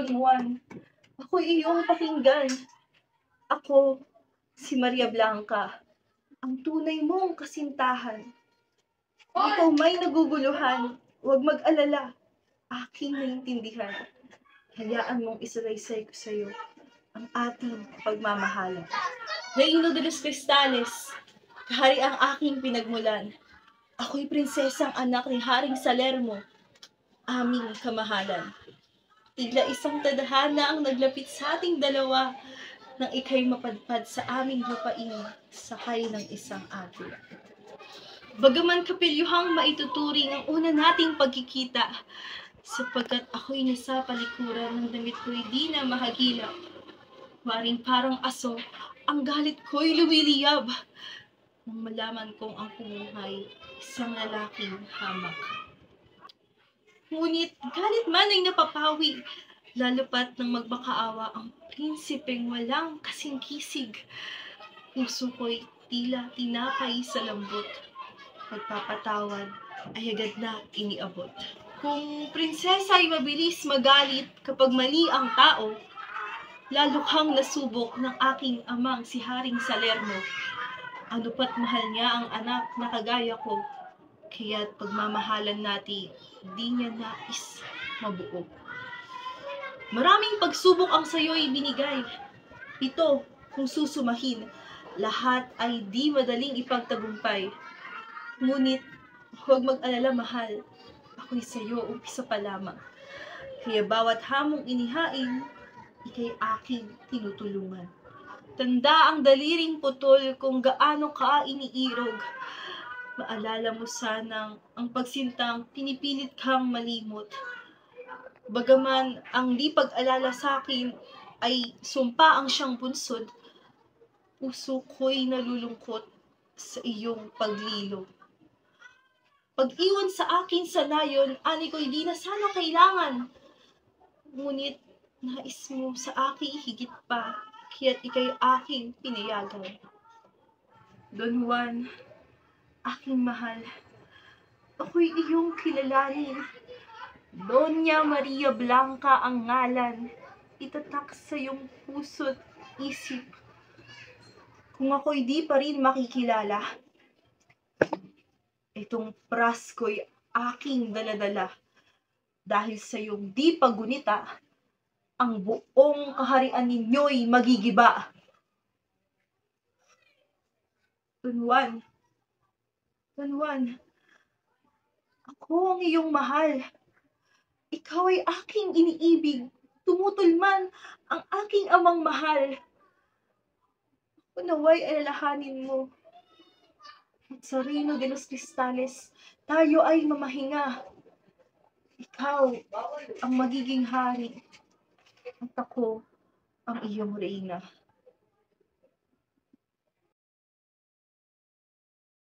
Don Juan, ako'y iyong pakinggan. Ako, si Maria Blanca, ang tunay mong kasintahan. Ikaw may naguguluhan, huwag mag-alala, aking naiintindihan. Hayaan mong isalaysay ko sa'yo ang ating pagmamahalan. Reino de los Cristales, kahari ang aking pinagmulan. Ako'y prinsesang anak ni Haring Salermo, aming kamahalan. Tigla isang tadhana ang naglapit sa ating dalawa nang ika'y mapadpad sa aming lupain sakay ng isang agila. Bagaman kapilyuhang maituturing ang una nating pagkikita, sapagkat ako'y nasa palikuran ng damit ko'y di na mahagilap. Waring parang aso, ang galit ko'y lumiliyab nang malaman kong ang pumuhay isang lalaking hamak. Ngunit galit man ay napapawi, lalo pat nang magmakaawa ang prinsipeng walang kasing-kisig. Puso ko'y tila tinapay sa lambot. Pagpapatawad ay agad na iniabot. Kung prinsesa ay mabilis magalit kapag mali ang tao, lalo kang nasubok ng aking amang si Haring Salermo. Ano pat mahal niya ang anak na kagaya ko, kaya't pagmamahalan natin, di niya nais mabuo. Maraming pagsubok ang sayo'y binigay. Ito, kung susumahin, lahat ay di madaling ipagtagumpay. Ngunit, huwag mag-alala mahal, ako'y sayo umpisa pa lamang. Kaya bawat hamong inihain, ika'y aking tinutulungan. Tanda ang daliring putol kung gaano ka iniirog. Maalala mo sanang ang pagsintang pinipilit kang malimot. Bagaman ang di pag-alala sa akin ay sumpa ang siyang bunsod, puso ko'y nalulungkot sa iyong paglilo. Pag-iwan sa akin sa nayon, ani ko'y di na sana kailangan. Ngunit nais mo sa akin higit pa, kaya't ika'y aking pinayagan. Don Juan, aking mahal, ako'y iyong kilalanin. Doña Maria Blanca ang ngalan, itatak sa iyong puso't isip. Kung ako'y di pa rin makikilala, itong prasko'y aking daladala. Dahil sa iyong di paggunita, ang buong kaharian ninyo'y magigiba. Don Juan, ako ang iyong mahal. Ikaw ay aking iniibig, tumutol man ang aking amang mahal. Ako naway alalahanin mo. At sa Reino de los Cristales, tayo ay mamahinga. Ikaw ang magiging hari at ako ang iyong reyna.